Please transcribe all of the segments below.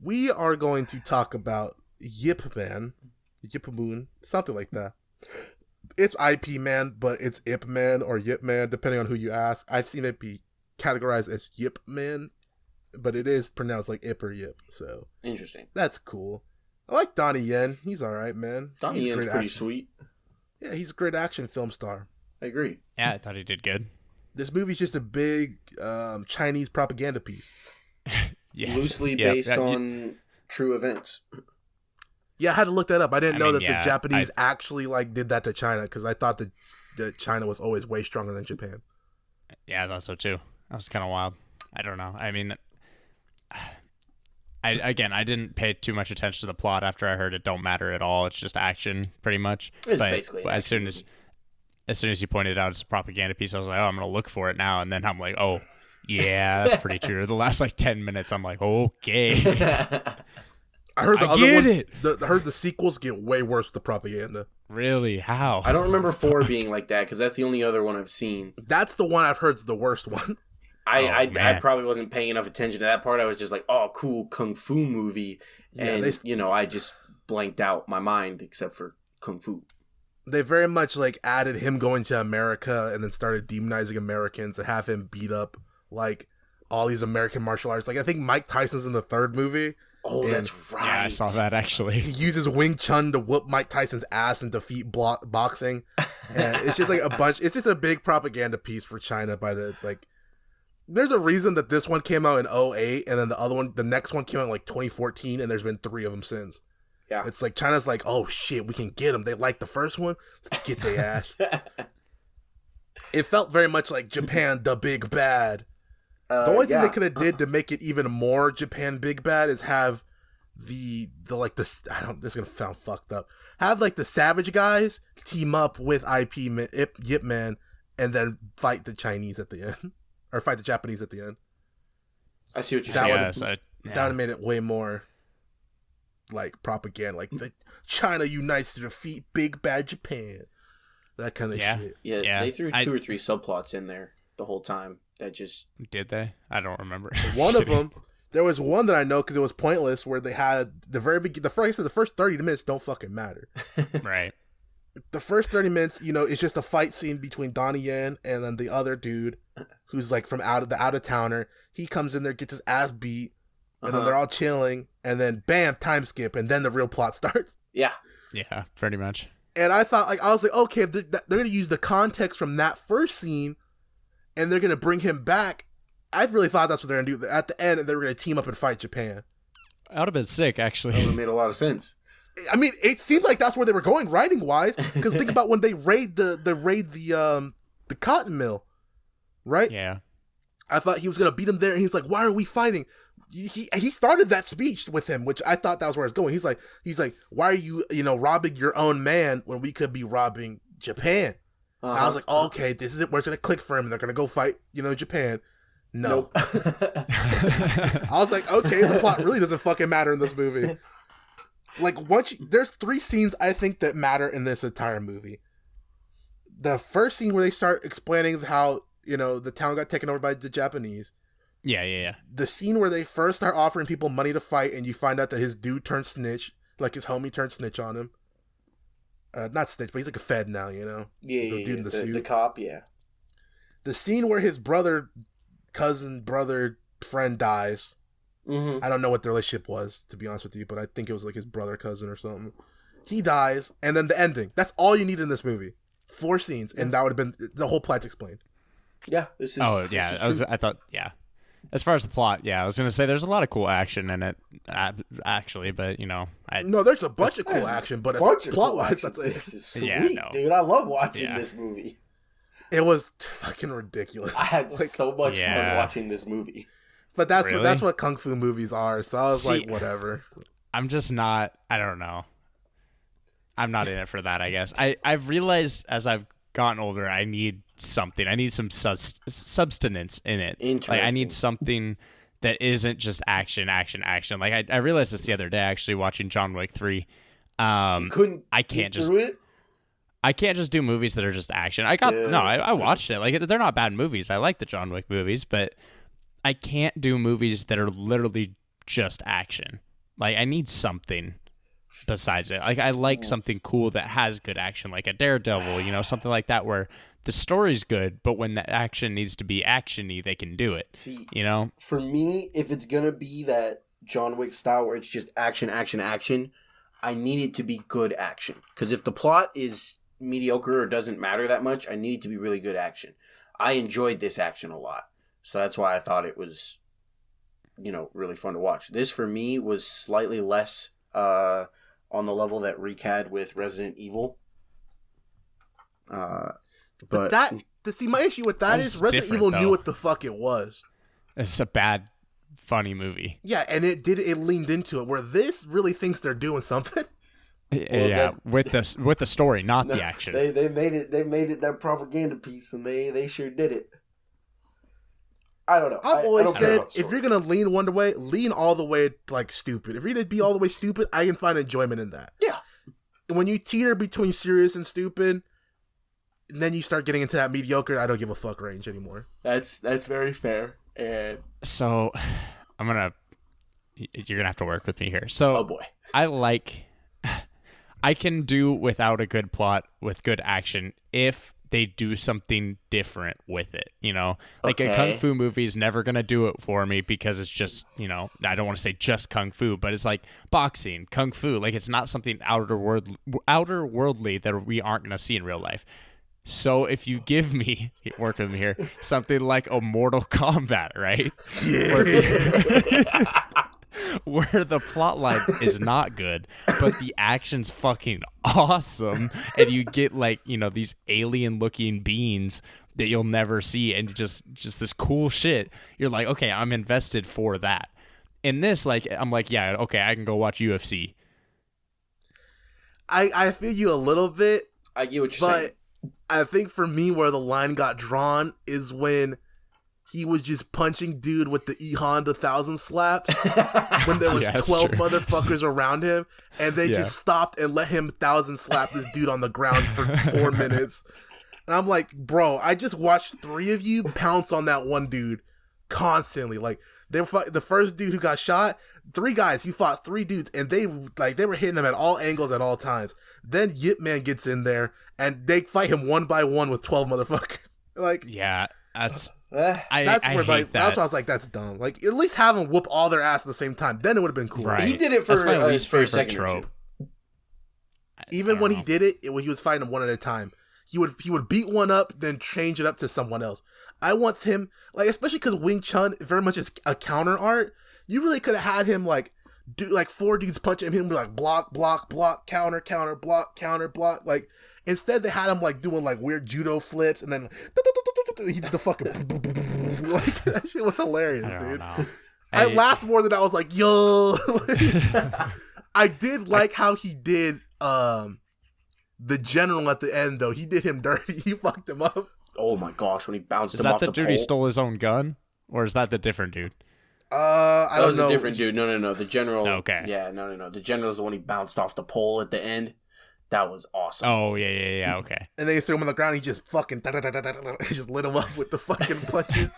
We are going to talk about Yip Man, Yip Moon, something like that. It's IP Man, but it's Ip Man or Yip Man, depending on who you ask. I've seen it be categorized as Yip Man, but it is pronounced like Ip or Yip, so Interesting. that's cool. I like Donnie Yen. He's all right, man. Donnie He's Yen's pretty sweet. Yeah, he's a great action film star. I agree. Yeah, I thought he did good. This movie's just a big Chinese propaganda piece. Yeah. Loosely based on true events. Yeah, I had to look that up. I didn't know that yeah, the Japanese actually did that to China, because I thought that China was always way stronger than Japan. Yeah, I thought so too. That was kind of wild. I don't know. I mean, I didn't pay too much attention to the plot after I heard it don't matter at all. It's just action, pretty much. It's basically as soon as you pointed out it's a propaganda piece, I was like, oh, I'm gonna look for it now. And then I'm like, oh, yeah, that's pretty true. The last 10 minutes, I'm like, okay. I heard the I other get one. I heard the sequels get way worse with the propaganda. Really? How? I don't remember 4 being like that, because that's the only other one I've seen. That's the one I've heard is the worst one. I probably wasn't paying enough attention to that part. I was just like, oh, cool kung fu movie. And, I just blanked out my mind except for kung fu. They very much added him going to America and then started demonizing Americans and have him beat up all these American martial arts. I think Mike Tyson's in the 3rd movie. Oh, that's right. Yeah, I saw that actually. He uses Wing Chun to whoop Mike Tyson's ass and defeat boxing. And it's just a bunch. It's just a big propaganda piece for China by the There's a reason that this one came out in 2008 and then the next one came out in 2014, and there's been 3 of them since. Yeah. It's China's oh shit, we can get them. They like the first one. Let's get their ass. It felt very much like Japan, the big bad. The only thing they could have did to make it even more Japan big bad is have this is gonna sound fucked up. Have the Savage guys team up with Yip Man and then fight the Chinese at the end, or fight the Japanese at the end. I see what you're saying. That would have made it way more propaganda, the China unites to defeat big bad Japan. That kind of shit. Yeah, they threw 2 or 3 subplots in there the whole time. That just... Did they? I don't remember. One of them, there was one that I know because it was pointless, where they had the first 30 minutes don't fucking matter. Right. The first 30 minutes, it's just a fight scene between Donnie Yen and then the other dude who's from out of towner. He comes in there, gets his ass beat, and then they're all chilling, and then bam, time skip, and then the real plot starts. Yeah. Yeah, pretty much. And I thought, I was okay, they're going to use the context from that first scene, and they're going to bring him back. I really thought that's what they're going to do. At the end, they were going to team up and fight Japan. That would have been sick, actually. That would have made a lot of sense. I mean, it seemed like that's where they were going writing-wise, because think about when they raid the cotton mill, right? Yeah. I thought he was going to beat him there, and he's like, why are we fighting? He started that speech with him, which I thought that was where it's going. He's like, why are you, robbing your own man when we could be robbing Japan? I was like, oh, okay, this is it. Where it's going to click for him. They're going to go fight, Japan. No. Nope. I was like, okay, the plot really doesn't fucking matter in this movie. There's 3 scenes I think that matter in this entire movie. The first scene where they start explaining how, the town got taken over by the Japanese. Yeah. The scene where they first start offering people money to fight, and you find out that his dude turned snitch, his homie turned snitch on him. Not snitch, but he's a Fed now, Yeah, the dude in the suit. The cop, yeah. The scene where his brother, friend dies. Mm-hmm. I don't know what the relationship was, to be honest with you, but I think it was his brother, cousin, or something. He dies, and then the ending. That's all you need in this movie. 4 scenes, and that would have been the whole plot's explained. Yeah, this is. Oh yeah, I thought yeah. As far as the plot, yeah, I was gonna say there's a lot of cool action in it, actually, but no, there's a bunch of cool action, but plot-wise, this is sweet, no. dude. I love watching this movie. It was fucking ridiculous. I had so much fun watching this movie. But that's what kung fu movies are. So I was like, whatever. I'm just not. I don't know. I'm not in it for that. I guess I've realized as I've gotten older, I need something. I need some substance in it. Interesting. I need something that isn't just action. I realized this the other day actually watching John Wick 3. You couldn't. I can't just. It? I can't just do movies that are just action. I watched it. They're not bad movies. I like the John Wick movies, but I can't do movies that are literally just action. Like, I need something besides it. Like, I like something cool that has good action, like a Daredevil, you know, something like that, where the story's good, but when the action needs to be action-y, they can do it. See, you know? For me, if it's gonna be that John Wick style where it's just action, action, action, I need it to be good action. Because if the plot is mediocre or doesn't matter that much, I need it to be really good action. I enjoyed this action a lot. So that's why I thought it was, you know, really fun to watch. This, for me, was slightly less on the level that Reek had with Resident Evil. But that, to see, my issue with that is Resident Evil knew what the fuck it was. It's a bad, funny movie. Yeah, and it leaned into it, where this really thinks they're doing something. With the story, not the action. They made it that propaganda piece, and they sure did it. I don't know. I've always said, if you're gonna lean one way, lean all the way like stupid. If you're gonna be all the way stupid, I can find enjoyment in that. Yeah. When you teeter between serious and stupid, and then you start getting into that mediocre, I don't give a fuck range anymore. That's very fair. And so, you're gonna have to work with me here. So, oh boy, I can do without a good plot with good action if they do something different with it, you know? Like a kung fu movie is never going to do it for me because it's just, you know, I don't want to say just kung fu, but it's like boxing, kung fu. Like, it's not something outer worldly that we aren't going to see in real life. So if you give me, work with me here, something like a Mortal Kombat, right? Yeah. Where the plot line is not good, but the action's fucking awesome, and you get, like, you know, these alien-looking beings that you'll never see, and just this cool shit. You're like, okay, I'm invested for that. In this, like, I'm like, yeah, okay, I can go watch UFC. I feel you a little bit. I get what you're saying. But I think for me, where the line got drawn is when he was just punching dude with the E-Honda 1000 slaps when there was 12 motherfuckers around him, and they just stopped and let him 1000 slap this dude on the ground for 4 minutes. And I'm like, bro, I just watched 3 of you pounce on that one dude constantly. Like, the first dude who got shot, 3 guys, he fought 3 dudes, and they were hitting him at all angles at all times. Then Yip Man gets in there, and they fight him one by one with 12 motherfuckers. Like, yeah, that's that's where I was like, that's dumb. Like, at least have them whoop all their ass at the same time. Then it would have been cool. Right. He did it for a second trope. Even when he did it, he was fighting them one at a time. He would beat one up, then change it up to someone else. I want him, like, especially because Wing Chun very much is a counter art. You really could have had him like do like 4 dudes punching him, be like block, block, block, counter, counter, block, counter, block. Like, instead they had him like doing like weird judo flips, and then he did the fucking like, that shit was hilarious, dude. I laughed more than I was like, yo. I did like how he did the general at the end though. He did him dirty. He fucked him up. Oh my gosh, when he bounced him off the pole. Is that the dude he stole his own gun? Or is that the different dude? I don't know. That was a different dude. No. The general. Okay. Yeah, no. The general is the one he bounced off the pole at the end. That was awesome. Oh, yeah, okay. And then he threw him on the ground. He just fucking he just lit him up with the fucking punches.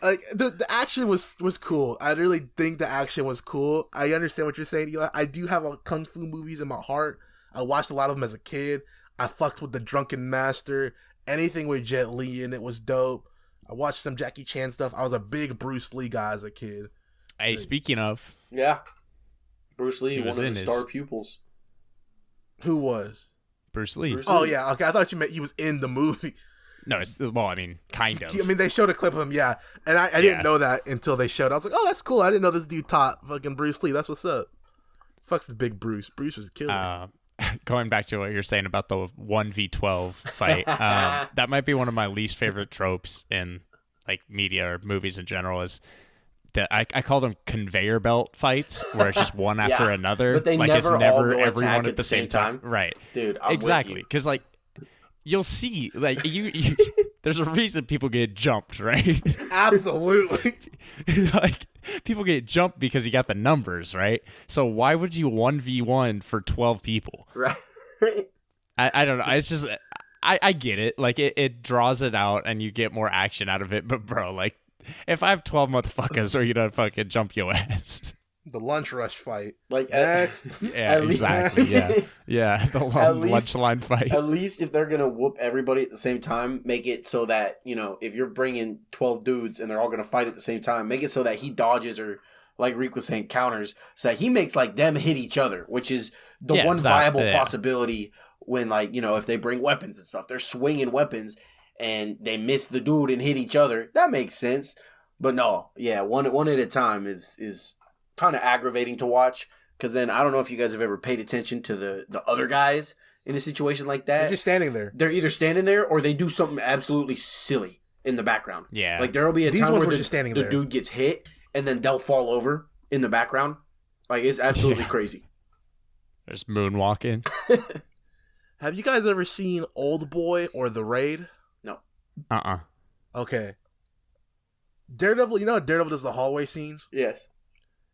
Like, the action was cool. I really think the action was cool. I understand what you're saying, Eli. I do have kung fu movies in my heart. I watched a lot of them as a kid. I fucked with the Drunken Master. Anything with Jet Li in it was dope. I watched some Jackie Chan stuff. I was a big Bruce Lee guy as a kid. Hey, speaking of. Yeah. Bruce Lee, one of the star pupils. Who was? Bruce Lee. Oh, yeah. Okay, I thought you meant he was in the movie. No, kind of. I mean, they showed a clip of him, yeah. And I didn't know that until they showed it. I was like, oh, that's cool. I didn't know this dude taught fucking Bruce Lee. That's what's up. Fuck's the big Bruce. Bruce was a killer. Going back to what you're saying about the 1v12 fight, that might be one of my least favorite tropes in like media or movies in general is that I call them conveyor belt fights where it's just one after another. But they like never it's never all everyone at the same time. Right. Dude, I'm exactly. with you. Because like you'll see like you there's a reason people get jumped, right? Absolutely. Like people get jumped because you got the numbers, right? So why would you 1v1 for 12 people? Right. I don't know. It's just I get it. Like it draws it out and you get more action out of it. But bro, like if I have 12 motherfuckers, are you gonna fucking jump your ass? The lunch rush fight. Like Next. Yeah, exactly. Yeah. The lunch line fight. At least if they're gonna whoop everybody at the same time, make it so that, you know, if you're bringing 12 dudes and they're all gonna fight at the same time, make it so that he dodges or, like Reek was saying, counters, so that he makes like them hit each other, which is the one viable possibility when, like, you know, if they bring weapons and stuff, they're swinging weapons and they miss the dude and hit each other. That makes sense. But no, yeah, one at a time is kind of aggravating to watch, because then I don't know if you guys have ever paid attention to the other guys in a situation like that. They're just standing there. They're either standing there or they do something absolutely silly in the background. Yeah. Like there'll be a time where the dude gets hit and then they'll fall over in the background. Like it's absolutely crazy. There's moonwalking. Have you guys ever seen Old Boy or The Raid? No. Okay. Daredevil, you know how Daredevil does the hallway scenes? Yes.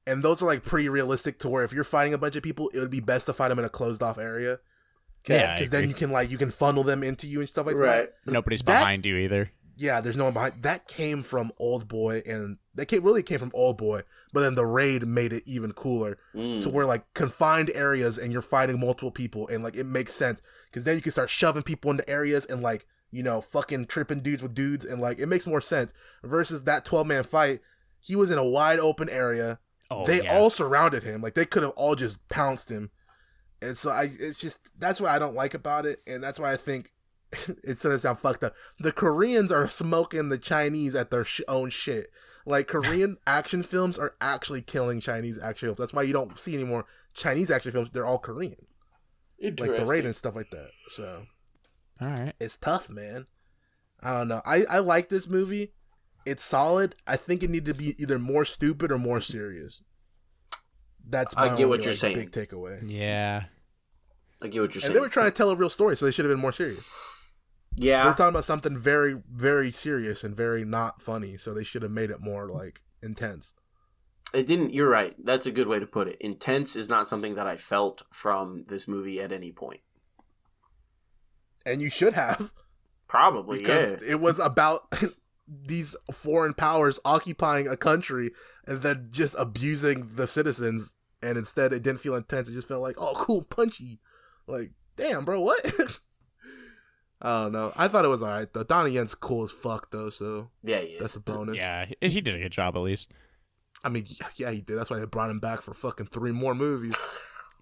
And those are like pretty realistic to where if you're fighting a bunch of people, it would be best to fight them in a closed off area. Yeah, because then you can funnel them into you and stuff like that. Right. Nobody's behind you either. Yeah, there's no one behind. That came from Old Boy, and really came from Old Boy. But then the Raid made it even cooler. So we're like confined areas, and you're fighting multiple people, and like it makes sense because then you can start shoving people into areas and like, you know, fucking tripping dudes with dudes, and like it makes more sense versus that 12-man fight. He was in a wide open area. They all surrounded him. Like they could have all just pounced him. And so it's just, that's what I don't like about it. And that's why I think it's going to sound fucked up. The Koreans are smoking the Chinese at their own shit. Like Korean action films are actually killing Chinese action films. That's why you don't see any more Chinese action films. They're all Korean. Like The Raid and stuff like that. So all right. It's tough, man. I don't know. I like this movie. It's solid. I think it needed to be either more stupid or more serious. That's my you're saying. Big takeaway. Yeah. I get what you're saying. And they were trying to tell a real story, so they should have been more serious. Yeah. They were talking about something very, very serious and very not funny, so they should have made it more like intense. It didn't. You're right. That's a good way to put it. Intense is not something that I felt from this movie at any point. And you should have. Probably, because it was about these foreign powers occupying a country and then just abusing the citizens, and instead it didn't feel intense. It just felt like, oh, cool, punchy. Like, damn, bro, what? I don't know. I thought it was alright though. Donnie Yen's cool as fuck though, so yeah, he is. That's a bonus. Yeah, he did a good job at least. I mean, yeah, he did. That's why they brought him back for fucking 3 more movies.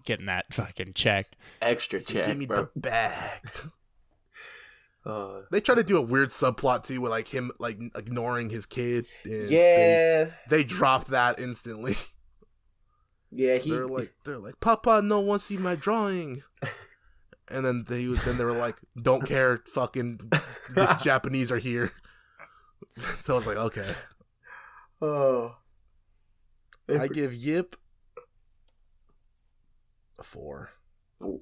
Getting that fucking check. Extra check, give me bro. the bag. They try to do a weird subplot too, with like him like ignoring his kid. And they drop that instantly. Yeah, they're like, Papa, no one see my drawing. And then they were like, don't care, fucking the Japanese are here. So I was like, okay. Oh, I give Yip a 4. Oh.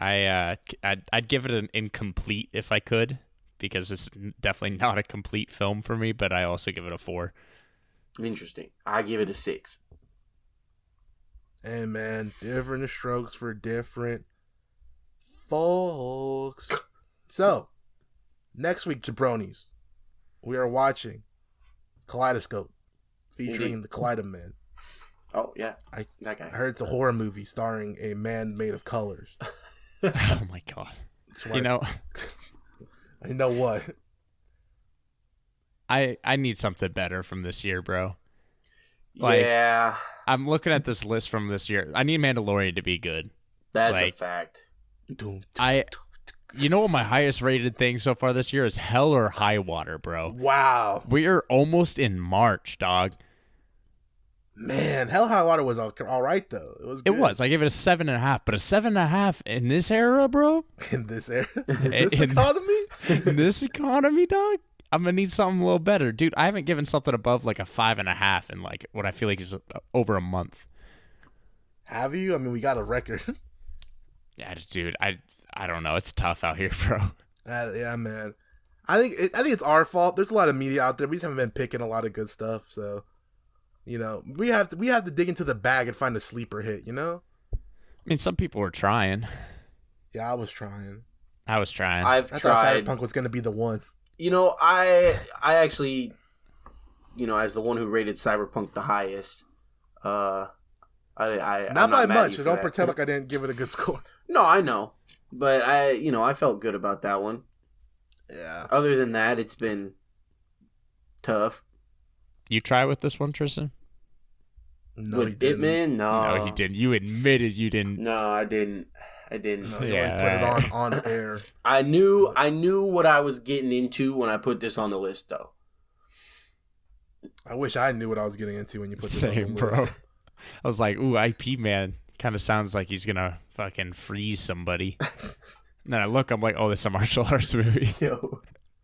I'd give it an incomplete if I could, because it's definitely not a complete film for me, but I also give it a 4. Interesting. I give it a 6. Hey man, different strokes for different folks. So, next week, jabronis, we are watching Kaleidoscope, featuring the Kaleidoman. Oh yeah, that guy. I heard it's a horror movie starring a man made of colors. Oh my god! You know, I know what. I need something better from this year, bro. Like, yeah, I'm looking at this list from this year. I need Mandalorian to be good. That's a fact. You know what my highest rated thing so far this year is? Hell or High Water, bro. Wow. We are almost in March, dog. Man, Hell or High Water was all right though. It was. Good. It was. I gave it a 7.5, but a 7.5 in this era, bro. In this era, in this economy, in this economy, dog. I'm gonna need something a little better, dude. I haven't given something above like a 5.5 in like what I feel like is over a month. Have you? I mean, we got a record. Yeah, dude. I don't know. It's tough out here, bro. Yeah, man. I think it's our fault. There's a lot of media out there. We just haven't been picking a lot of good stuff. So, you know, we have to dig into the bag and find a sleeper hit. You know. I mean, some people were trying. Yeah, I was trying. I thought Cyberpunk was gonna be the one. You know, I actually, you know, as the one who rated Cyberpunk the highest, I'm not by mad at much. you So for don't that. pretend like I didn't give it a good score. No, I know, but I felt good about that one. Yeah. Other than that, it's been tough. You try with this one, Tristan? No, With he didn't. Hitman, No, he didn't. You admitted you didn't. No, I didn't. No, he Yeah. only put it on air. I knew what I was getting into when I put this on the list, though. I wish I knew what I was getting into when you put this on the Same, list. bro. I was like, ooh, IP man kind of sounds like he's gonna fucking freeze somebody. And then I look, I'm like, oh, this is a martial arts movie. Yo,